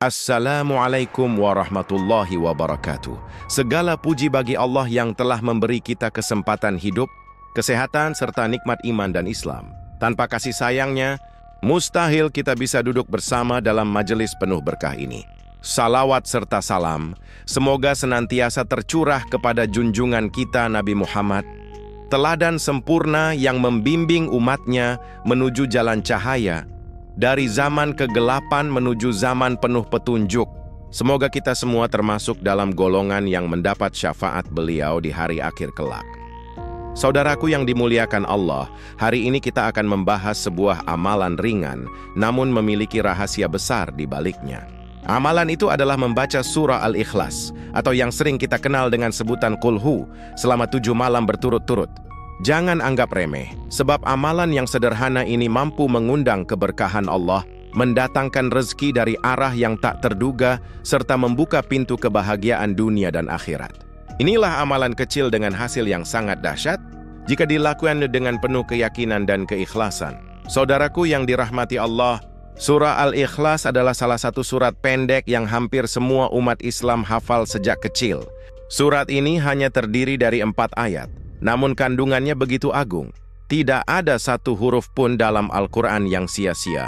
Assalamualaikum warahmatullahi wabarakatuh. Segala puji bagi Allah yang telah memberi kita kesempatan hidup, kesehatan, serta nikmat iman dan Islam. Tanpa kasih sayangnya, mustahil kita bisa duduk bersama dalam majelis penuh berkah ini. Salawat serta salam, semoga senantiasa tercurah kepada junjungan kita Nabi Muhammad, teladan sempurna yang membimbing umatnya menuju jalan cahaya, dari zaman kegelapan menuju zaman penuh petunjuk. Semoga kita semua termasuk dalam golongan yang mendapat syafaat beliau di hari akhir kelak. Saudaraku yang dimuliakan Allah, hari ini kita akan membahas sebuah amalan ringan, namun memiliki rahasia besar di baliknya. Amalan itu adalah membaca surah Al-Ikhlas, atau yang sering kita kenal dengan sebutan Qul Hu, selama 7 malam berturut-turut. Jangan anggap remeh, sebab amalan yang sederhana ini mampu mengundang keberkahan Allah, mendatangkan rezeki dari arah yang tak terduga, serta membuka pintu kebahagiaan dunia dan akhirat. Inilah amalan kecil dengan hasil yang sangat dahsyat, jika dilakukan dengan penuh keyakinan dan keikhlasan. Saudaraku yang dirahmati Allah, surah Al-Ikhlas adalah salah satu surat pendek yang hampir semua umat Islam hafal sejak kecil. Surat ini hanya terdiri dari 4 ayat. Namun kandungannya begitu agung. Tidak ada satu huruf pun dalam Al-Quran yang sia-sia.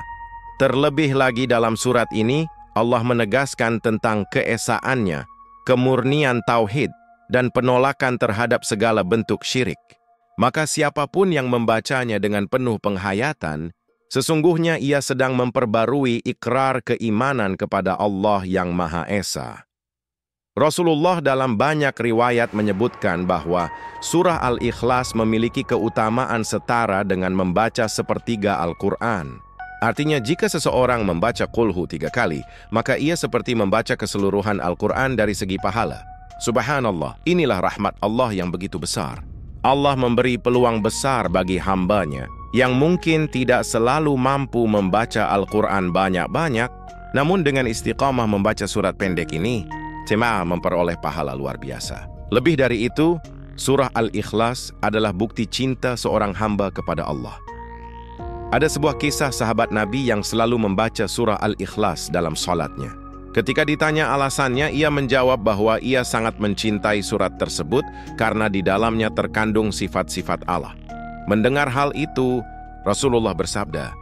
Terlebih lagi dalam surat ini, Allah menegaskan tentang keesaannya, kemurnian tauhid, dan penolakan terhadap segala bentuk syirik. Maka siapapun yang membacanya dengan penuh penghayatan, sesungguhnya ia sedang memperbarui ikrar keimanan kepada Allah yang Maha Esa. Rasulullah dalam banyak riwayat menyebutkan bahwa surah Al-Ikhlas memiliki keutamaan setara dengan membaca sepertiga Al-Quran. Artinya jika seseorang membaca Qul Hu 3 kali, maka ia seperti membaca keseluruhan Al-Quran dari segi pahala. Subhanallah, inilah rahmat Allah yang begitu besar. Allah memberi peluang besar bagi hambanya, yang mungkin tidak selalu mampu membaca Al-Quran banyak-banyak, namun dengan istiqamah membaca surat pendek ini, jemaah memperoleh pahala luar biasa. Lebih dari itu, surah Al-Ikhlas adalah bukti cinta seorang hamba kepada Allah. Ada sebuah kisah sahabat Nabi yang selalu membaca surah Al-Ikhlas dalam salatnya. Ketika ditanya alasannya, ia menjawab bahwa ia sangat mencintai surat tersebut karena di dalamnya terkandung sifat-sifat Allah. Mendengar hal itu, Rasulullah bersabda,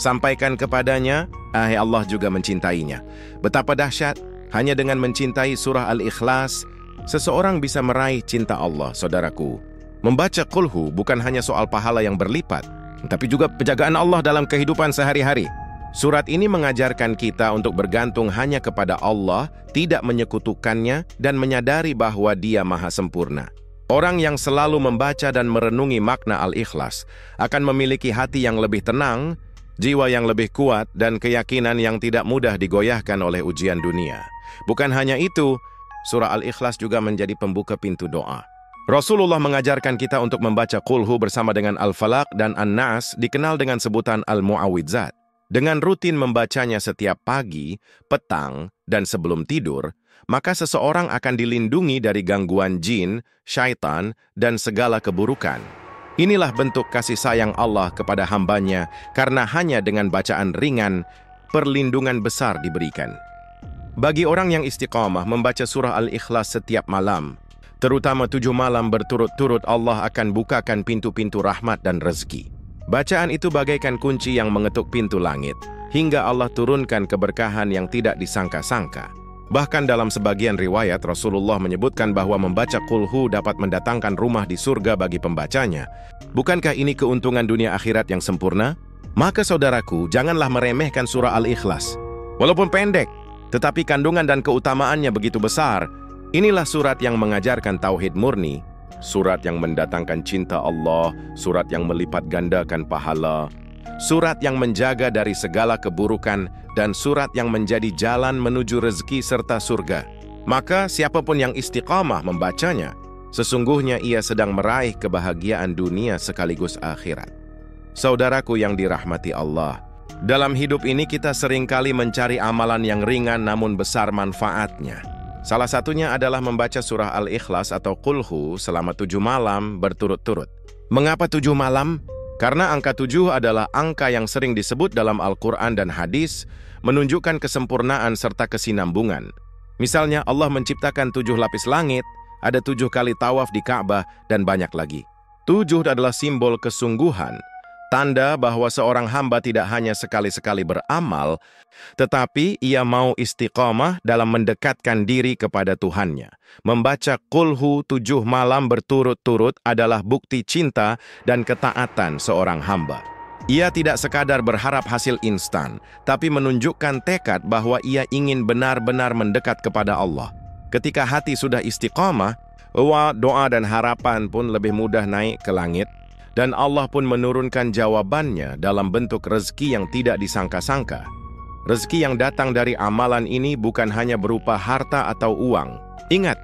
"Sampaikan kepadanya, Allah juga mencintainya." Betapa dahsyat! Hanya dengan mencintai surah Al-Ikhlas, seseorang bisa meraih cinta Allah, saudaraku. Membaca Qul Hu bukan hanya soal pahala yang berlipat, tapi juga penjagaan Allah dalam kehidupan sehari-hari. Surat ini mengajarkan kita untuk bergantung hanya kepada Allah, tidak menyekutukannya, dan menyadari bahwa Dia Maha Sempurna. Orang yang selalu membaca dan merenungi makna Al-Ikhlas akan memiliki hati yang lebih tenang, jiwa yang lebih kuat, dan keyakinan yang tidak mudah digoyahkan oleh ujian dunia. Bukan hanya itu, surah Al-Ikhlas juga menjadi pembuka pintu doa. Rasulullah mengajarkan kita untuk membaca Qul Hu bersama dengan Al-Falaq dan An-Nas, dikenal dengan sebutan Al-Mu'awwidzat. Dengan rutin membacanya setiap pagi, petang, dan sebelum tidur, maka seseorang akan dilindungi dari gangguan jin, syaitan, dan segala keburukan. Inilah bentuk kasih sayang Allah kepada hambanya, karena hanya dengan bacaan ringan, perlindungan besar diberikan. Bagi orang yang istiqamah membaca surah Al-Ikhlas setiap malam, terutama 7 malam berturut-turut, Allah akan bukakan pintu-pintu rahmat dan rezeki. Bacaan itu bagaikan kunci yang mengetuk pintu langit, hingga Allah turunkan keberkahan yang tidak disangka-sangka. Bahkan dalam sebagian riwayat, Rasulullah menyebutkan bahwa membaca Qul Hu dapat mendatangkan rumah di surga bagi pembacanya. Bukankah ini keuntungan dunia akhirat yang sempurna? Maka saudaraku, janganlah meremehkan surah Al-Ikhlas. Walaupun pendek, tetapi kandungan dan keutamaannya begitu besar. Inilah surat yang mengajarkan tauhid murni, surat yang mendatangkan cinta Allah, surat yang melipat gandakan pahala, surat yang menjaga dari segala keburukan, dan surat yang menjadi jalan menuju rezeki serta surga. Maka siapapun yang istiqamah membacanya, sesungguhnya ia sedang meraih kebahagiaan dunia sekaligus akhirat. Saudaraku yang dirahmati Allah, dalam hidup ini kita seringkali mencari amalan yang ringan namun besar manfaatnya. Salah satunya adalah membaca surah Al-Ikhlas atau Qul Hu selama 7 malam berturut-turut. Mengapa 7 malam? Karena angka 7 adalah angka yang sering disebut dalam Al-Quran dan hadis, menunjukkan kesempurnaan serta kesinambungan. Misalnya Allah menciptakan 7 lapis langit, ada 7 kali tawaf di Ka'bah, dan banyak lagi. 7 adalah simbol kesungguhan, tanda bahwa seorang hamba tidak hanya sekali-sekali beramal, tetapi ia mau istiqamah dalam mendekatkan diri kepada Tuhannya. Membaca Qulhu 7 malam berturut-turut adalah bukti cinta dan ketaatan seorang hamba. Ia tidak sekadar berharap hasil instan, tapi menunjukkan tekad bahwa ia ingin benar-benar mendekat kepada Allah. Ketika hati sudah istiqamah, doa dan harapan pun lebih mudah naik ke langit, dan Allah pun menurunkan jawabannya dalam bentuk rezeki yang tidak disangka-sangka. Rezeki yang datang dari amalan ini bukan hanya berupa harta atau uang. Ingat,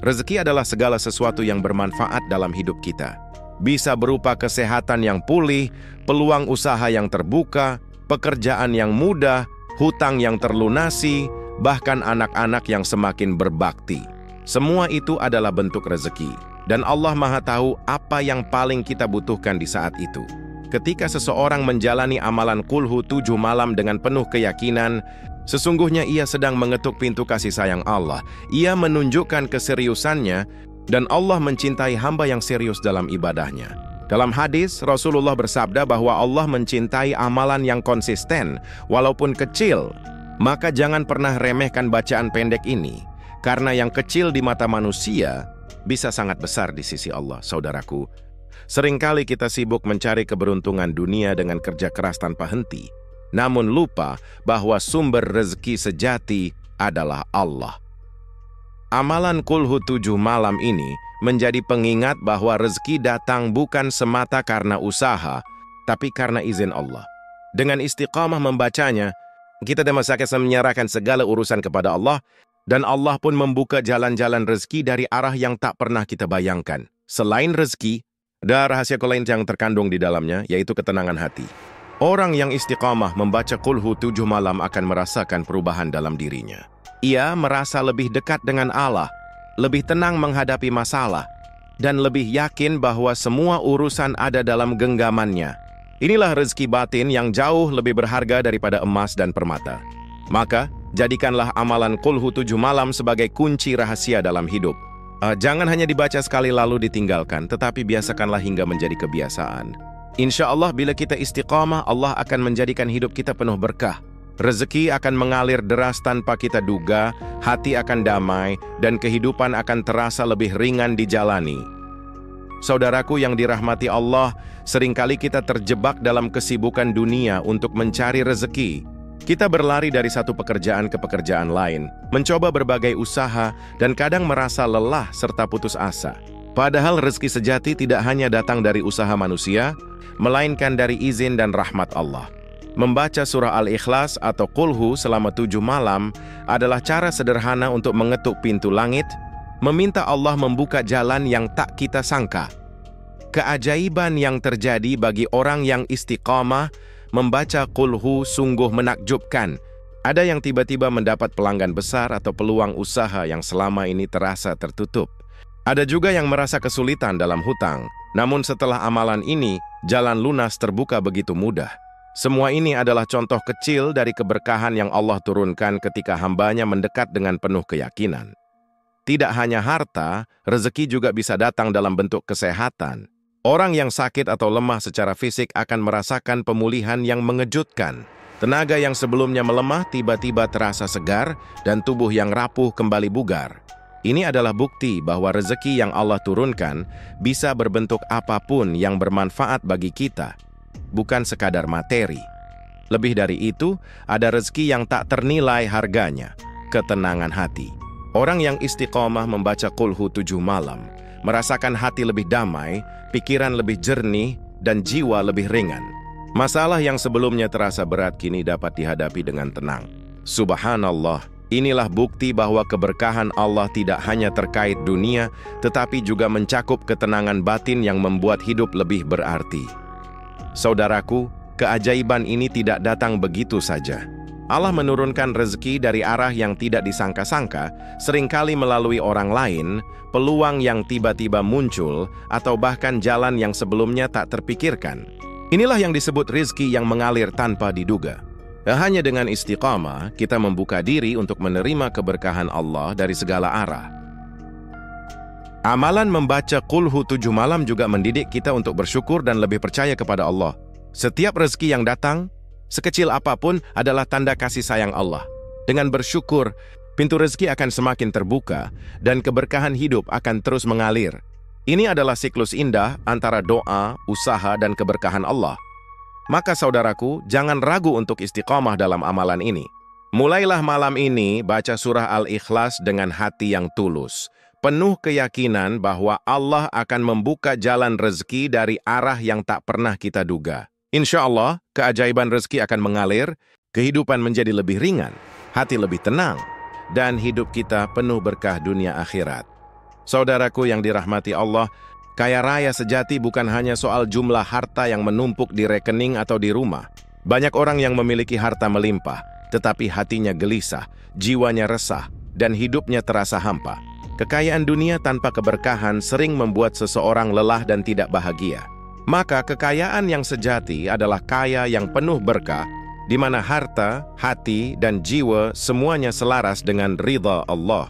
rezeki adalah segala sesuatu yang bermanfaat dalam hidup kita. Bisa berupa kesehatan yang pulih, peluang usaha yang terbuka, pekerjaan yang mudah, hutang yang terlunasi, bahkan anak-anak yang semakin berbakti. Semua itu adalah bentuk rezeki. Dan Allah Maha Tahu apa yang paling kita butuhkan di saat itu. Ketika seseorang menjalani amalan Qulhu 7 malam dengan penuh keyakinan, sesungguhnya ia sedang mengetuk pintu kasih sayang Allah. Ia menunjukkan keseriusannya, dan Allah mencintai hamba yang serius dalam ibadahnya. Dalam hadis, Rasulullah bersabda bahwa Allah mencintai amalan yang konsisten, walaupun kecil. Maka jangan pernah remehkan bacaan pendek ini, karena yang kecil di mata manusia bisa sangat besar di sisi Allah, saudaraku. Seringkali kita sibuk mencari keberuntungan dunia dengan kerja keras tanpa henti, namun lupa bahwa sumber rezeki sejati adalah Allah. Amalan Qulhu 7 malam ini menjadi pengingat bahwa rezeki datang bukan semata karena usaha, tapi karena izin Allah. Dengan istiqamah membacanya, kita dapat menyerahkan segala urusan kepada Allah, dan Allah pun membuka jalan-jalan rezeki dari arah yang tak pernah kita bayangkan. Selain rezeki, ada rahasia lain yang terkandung di dalamnya, yaitu ketenangan hati. Orang yang istiqamah membaca Qulhu 7 malam akan merasakan perubahan dalam dirinya. Ia merasa lebih dekat dengan Allah, lebih tenang menghadapi masalah, dan lebih yakin bahwa semua urusan ada dalam genggamannya. Inilah rezeki batin yang jauh lebih berharga daripada emas dan permata. Maka, jadikanlah amalan Qulhu 7 malam sebagai kunci rahasia dalam hidup. Jangan hanya dibaca sekali lalu ditinggalkan, tetapi biasakanlah hingga menjadi kebiasaan. Insya Allah bila kita istiqamah, Allah akan menjadikan hidup kita penuh berkah. Rezeki akan mengalir deras tanpa kita duga, hati akan damai, dan kehidupan akan terasa lebih ringan dijalani. Saudaraku yang dirahmati Allah, seringkali kita terjebak dalam kesibukan dunia untuk mencari rezeki. Kita berlari dari satu pekerjaan ke pekerjaan lain, mencoba berbagai usaha, dan kadang merasa lelah serta putus asa. Padahal rezeki sejati tidak hanya datang dari usaha manusia, melainkan dari izin dan rahmat Allah. Membaca surah Al-Ikhlas atau Qulhu selama 7 malam adalah cara sederhana untuk mengetuk pintu langit, meminta Allah membuka jalan yang tak kita sangka. Keajaiban yang terjadi bagi orang yang istiqamah membaca Qulhu sungguh menakjubkan. Ada yang tiba-tiba mendapat pelanggan besar atau peluang usaha yang selama ini terasa tertutup. Ada juga yang merasa kesulitan dalam hutang, namun setelah amalan ini, jalan lunas terbuka begitu mudah. Semua ini adalah contoh kecil dari keberkahan yang Allah turunkan ketika hambanya mendekat dengan penuh keyakinan. Tidak hanya harta, rezeki juga bisa datang dalam bentuk kesehatan. Orang yang sakit atau lemah secara fisik akan merasakan pemulihan yang mengejutkan. Tenaga yang sebelumnya melemah tiba-tiba terasa segar, dan tubuh yang rapuh kembali bugar. Ini adalah bukti bahwa rezeki yang Allah turunkan bisa berbentuk apapun yang bermanfaat bagi kita, bukan sekadar materi. Lebih dari itu, ada rezeki yang tak ternilai harganya, ketenangan hati. Orang yang istiqomah membaca Qulhu 7 malam, merasakan hati lebih damai, pikiran lebih jernih, dan jiwa lebih ringan. Masalah yang sebelumnya terasa berat kini dapat dihadapi dengan tenang. Subhanallah, inilah bukti bahwa keberkahan Allah tidak hanya terkait dunia, tetapi juga mencakup ketenangan batin yang membuat hidup lebih berarti. Saudaraku, keajaiban ini tidak datang begitu saja. Allah menurunkan rezeki dari arah yang tidak disangka-sangka, seringkali melalui orang lain, peluang yang tiba-tiba muncul, atau bahkan jalan yang sebelumnya tak terpikirkan. Inilah yang disebut rizki yang mengalir tanpa diduga. Hanya dengan istiqamah, kita membuka diri untuk menerima keberkahan Allah dari segala arah. Amalan membaca Qulhu 7 malam juga mendidik kita untuk bersyukur dan lebih percaya kepada Allah. Setiap rezeki yang datang, sekecil apapun, adalah tanda kasih sayang Allah. Dengan bersyukur, pintu rezeki akan semakin terbuka dan keberkahan hidup akan terus mengalir. Ini adalah siklus indah antara doa, usaha, dan keberkahan Allah. Maka saudaraku, jangan ragu untuk istiqamah dalam amalan ini. Mulailah malam ini baca surah Al-Ikhlas dengan hati yang tulus, penuh keyakinan bahwa Allah akan membuka jalan rezeki dari arah yang tak pernah kita duga. Insya Allah, keajaiban rezeki akan mengalir, kehidupan menjadi lebih ringan, hati lebih tenang, dan hidup kita penuh berkah dunia akhirat. Saudaraku yang dirahmati Allah, kaya raya sejati bukan hanya soal jumlah harta yang menumpuk di rekening atau di rumah. Banyak orang yang memiliki harta melimpah, tetapi hatinya gelisah, jiwanya resah, dan hidupnya terasa hampa. Kekayaan dunia tanpa keberkahan sering membuat seseorang lelah dan tidak bahagia. Maka kekayaan yang sejati adalah kaya yang penuh berkah, di mana harta, hati, dan jiwa semuanya selaras dengan ridha Allah.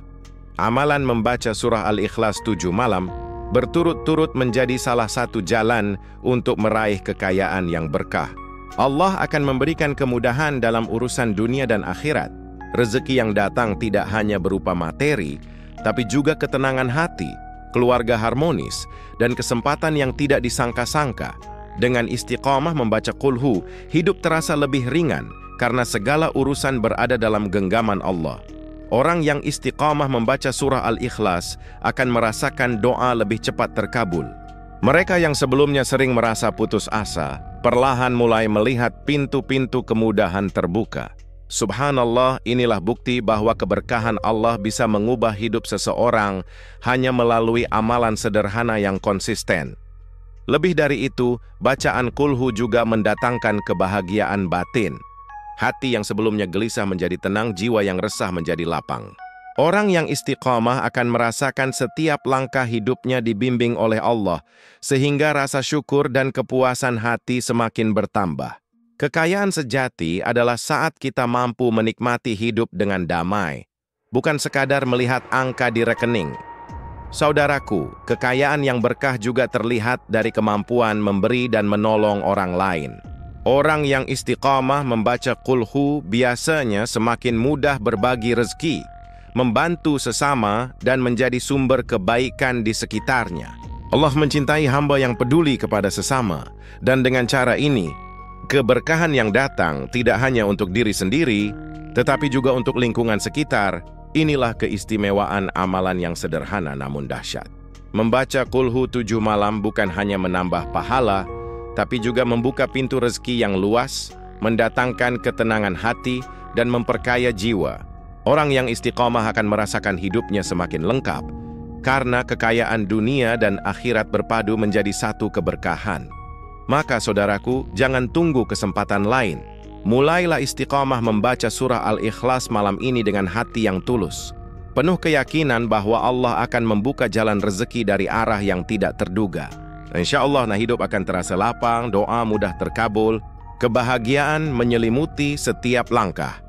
Amalan membaca surah Al-Ikhlas 7 malam berturut-turut menjadi salah satu jalan untuk meraih kekayaan yang berkah. Allah akan memberikan kemudahan dalam urusan dunia dan akhirat. Rezeki yang datang tidak hanya berupa materi, tapi juga ketenangan hati, keluarga harmonis, dan kesempatan yang tidak disangka-sangka. Dengan istiqamah membaca Qulhu, hidup terasa lebih ringan karena segala urusan berada dalam genggaman Allah. Orang yang istiqamah membaca surah Al-Ikhlas akan merasakan doa lebih cepat terkabul. Mereka yang sebelumnya sering merasa putus asa, perlahan mulai melihat pintu-pintu kemudahan terbuka. Subhanallah, inilah bukti bahwa keberkahan Allah bisa mengubah hidup seseorang hanya melalui amalan sederhana yang konsisten. Lebih dari itu, bacaan Qulhu juga mendatangkan kebahagiaan batin. Hati yang sebelumnya gelisah menjadi tenang, jiwa yang resah menjadi lapang. Orang yang istiqamah akan merasakan setiap langkah hidupnya dibimbing oleh Allah, sehingga rasa syukur dan kepuasan hati semakin bertambah. Kekayaan sejati adalah saat kita mampu menikmati hidup dengan damai, bukan sekadar melihat angka di rekening. Saudaraku, kekayaan yang berkah juga terlihat dari kemampuan memberi dan menolong orang lain. Orang yang istiqamah membaca Qulhu biasanya semakin mudah berbagi rezeki, membantu sesama, dan menjadi sumber kebaikan di sekitarnya. Allah mencintai hamba yang peduli kepada sesama, dan dengan cara ini, keberkahan yang datang tidak hanya untuk diri sendiri, tetapi juga untuk lingkungan sekitar. Inilah keistimewaan amalan yang sederhana namun dahsyat. Membaca Qulhu 7 malam bukan hanya menambah pahala, tapi juga membuka pintu rezeki yang luas, mendatangkan ketenangan hati, dan memperkaya jiwa. Orang yang istiqamah akan merasakan hidupnya semakin lengkap, karena kekayaan dunia dan akhirat berpadu menjadi satu keberkahan. Maka saudaraku, jangan tunggu kesempatan lain. Mulailah istiqamah membaca surah Al-Ikhlas malam ini dengan hati yang tulus, penuh keyakinan bahwa Allah akan membuka jalan rezeki dari arah yang tidak terduga. Insya Allah, hidup akan terasa lapang, doa mudah terkabul, kebahagiaan menyelimuti setiap langkah,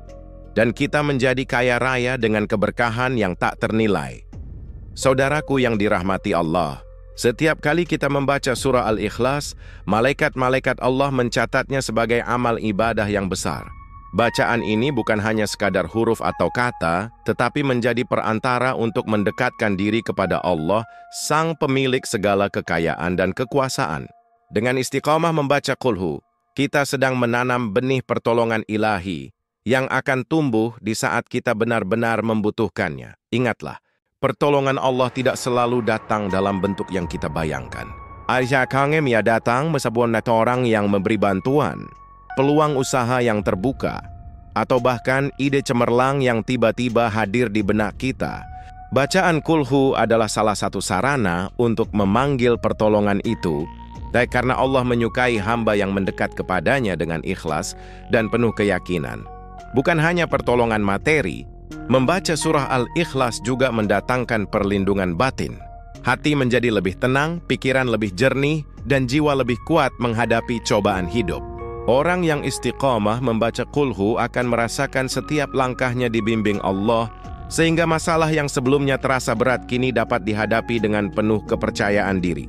dan kita menjadi kaya raya dengan keberkahan yang tak ternilai. Saudaraku yang dirahmati Allah, setiap kali kita membaca surah Al-Ikhlas, malaikat-malaikat Allah mencatatnya sebagai amal ibadah yang besar. Bacaan ini bukan hanya sekadar huruf atau kata, tetapi menjadi perantara untuk mendekatkan diri kepada Allah, Sang Pemilik segala kekayaan dan kekuasaan. Dengan istiqamah membaca Qulhu, kita sedang menanam benih pertolongan ilahi yang akan tumbuh di saat kita benar-benar membutuhkannya. Ingatlah, pertolongan Allah tidak selalu datang dalam bentuk yang kita bayangkan. Aisyah kangem ya datang mesabuan orang yang memberi bantuan, peluang usaha yang terbuka, atau bahkan ide cemerlang yang tiba-tiba hadir di benak kita. Bacaan Qulhu adalah salah satu sarana untuk memanggil pertolongan itu, dan karena Allah menyukai hamba yang mendekat kepadanya dengan ikhlas dan penuh keyakinan. Bukan hanya pertolongan materi, membaca surah Al-Ikhlas juga mendatangkan perlindungan batin. Hati menjadi lebih tenang, pikiran lebih jernih, dan jiwa lebih kuat menghadapi cobaan hidup. Orang yang istiqamah membaca Qul akan merasakan setiap langkahnya dibimbing Allah, sehingga masalah yang sebelumnya terasa berat kini dapat dihadapi dengan penuh kepercayaan diri.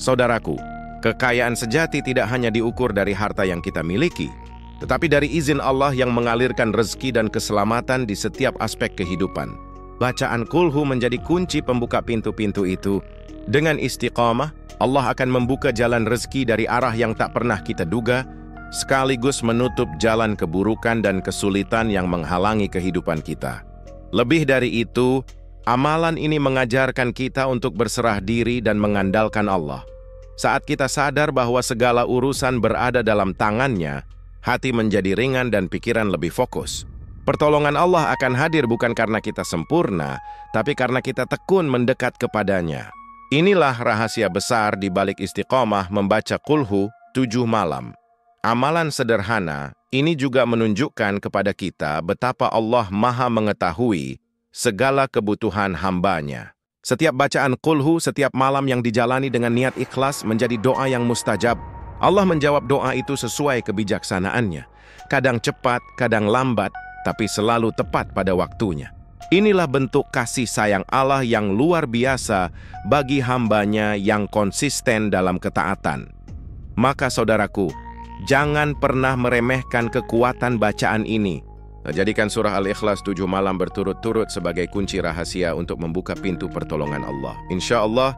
Saudaraku, kekayaan sejati tidak hanya diukur dari harta yang kita miliki, tetapi dari izin Allah yang mengalirkan rezeki dan keselamatan di setiap aspek kehidupan. Bacaan Qul menjadi kunci pembuka pintu-pintu itu. Dengan istiqamah, Allah akan membuka jalan rezeki dari arah yang tak pernah kita duga, sekaligus menutup jalan keburukan dan kesulitan yang menghalangi kehidupan kita. Lebih dari itu, amalan ini mengajarkan kita untuk berserah diri dan mengandalkan Allah. Saat kita sadar bahwa segala urusan berada dalam tangannya, hati menjadi ringan dan pikiran lebih fokus. Pertolongan Allah akan hadir bukan karena kita sempurna, tapi karena kita tekun mendekat kepadanya. Inilah rahasia besar di balik istiqamah membaca Qul 7 malam. Amalan sederhana ini juga menunjukkan kepada kita betapa Allah Maha mengetahui segala kebutuhan hamba-Nya. Setiap bacaan Qul setiap malam yang dijalani dengan niat ikhlas menjadi doa yang mustajab. Allah menjawab doa itu sesuai kebijaksanaannya. Kadang cepat, kadang lambat, tapi selalu tepat pada waktunya. Inilah bentuk kasih sayang Allah yang luar biasa bagi hamba-Nya yang konsisten dalam ketaatan. Maka saudaraku, jangan pernah meremehkan kekuatan bacaan ini. Jadikan surah Al-Ikhlas 7 malam berturut-turut sebagai kunci rahasia untuk membuka pintu pertolongan Allah. Insya Allah,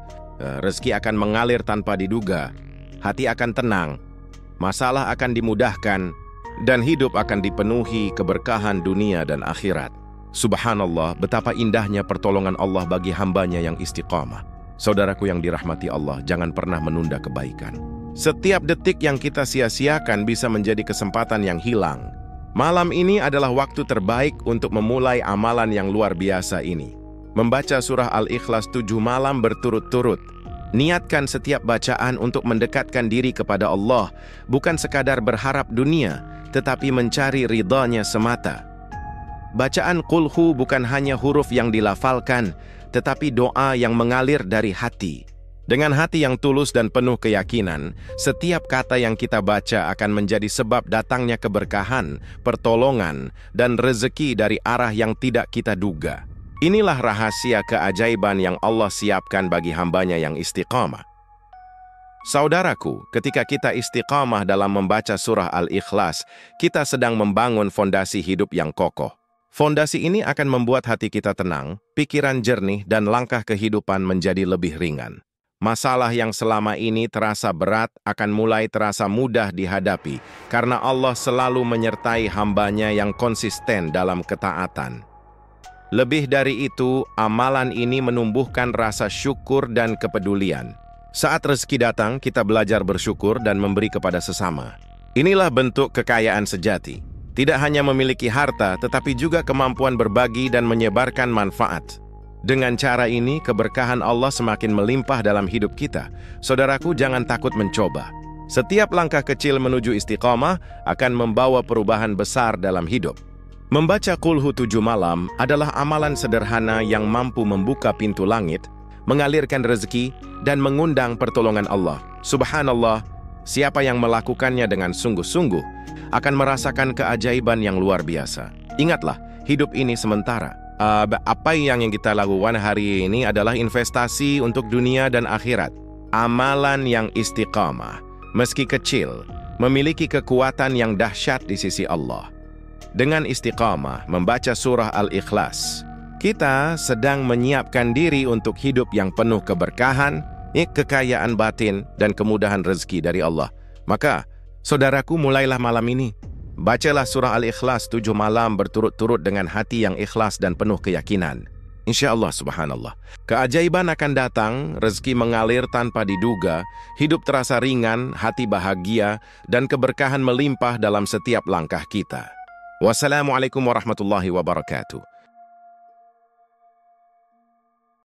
rezeki akan mengalir tanpa diduga, hati akan tenang, masalah akan dimudahkan, dan hidup akan dipenuhi keberkahan dunia dan akhirat. Subhanallah, betapa indahnya pertolongan Allah bagi hamba-Nya yang istiqamah. Saudaraku yang dirahmati Allah, jangan pernah menunda kebaikan. Setiap detik yang kita sia-siakan bisa menjadi kesempatan yang hilang. Malam ini adalah waktu terbaik untuk memulai amalan yang luar biasa ini. Membaca surah Al-Ikhlas 7 malam berturut-turut. Niatkan setiap bacaan untuk mendekatkan diri kepada Allah, bukan sekadar berharap dunia, tetapi mencari ridha-Nya semata. Bacaan Qul bukan hanya huruf yang dilafalkan, tetapi doa yang mengalir dari hati. Dengan hati yang tulus dan penuh keyakinan, setiap kata yang kita baca akan menjadi sebab datangnya keberkahan, pertolongan, dan rezeki dari arah yang tidak kita duga. Inilah rahasia keajaiban yang Allah siapkan bagi hamba-Nya yang istiqamah. Saudaraku, ketika kita istiqamah dalam membaca surah Al-Ikhlas, kita sedang membangun fondasi hidup yang kokoh. Fondasi ini akan membuat hati kita tenang, pikiran jernih, dan langkah kehidupan menjadi lebih ringan. Masalah yang selama ini terasa berat akan mulai terasa mudah dihadapi, karena Allah selalu menyertai hamba-Nya yang konsisten dalam ketaatan. Lebih dari itu, amalan ini menumbuhkan rasa syukur dan kepedulian. Saat rezeki datang, kita belajar bersyukur dan memberi kepada sesama. Inilah bentuk kekayaan sejati. Tidak hanya memiliki harta, tetapi juga kemampuan berbagi dan menyebarkan manfaat. Dengan cara ini, keberkahan Allah semakin melimpah dalam hidup kita. Saudaraku, jangan takut mencoba. Setiap langkah kecil menuju istiqamah akan membawa perubahan besar dalam hidup. Membaca Qul 7 malam adalah amalan sederhana yang mampu membuka pintu langit, mengalirkan rezeki, dan mengundang pertolongan Allah. Subhanallah, siapa yang melakukannya dengan sungguh-sungguh akan merasakan keajaiban yang luar biasa. Ingatlah, hidup ini sementara. Apa yang kita lakukan hari ini adalah investasi untuk dunia dan akhirat. Amalan yang istiqamah, meski kecil, memiliki kekuatan yang dahsyat di sisi Allah. Dengan istiqamah membaca surah Al-Ikhlas, kita sedang menyiapkan diri untuk hidup yang penuh keberkahan, kekayaan batin, dan kemudahan rezeki dari Allah. Maka, saudaraku, mulailah malam ini. Bacalah surah Al-Ikhlas 7 malam berturut-turut dengan hati yang ikhlas dan penuh keyakinan. Insya Allah, subhanallah. Keajaiban akan datang, rezeki mengalir tanpa diduga, hidup terasa ringan, hati bahagia, dan keberkahan melimpah dalam setiap langkah kita. Wassalamualaikum warahmatullahi wabarakatuh.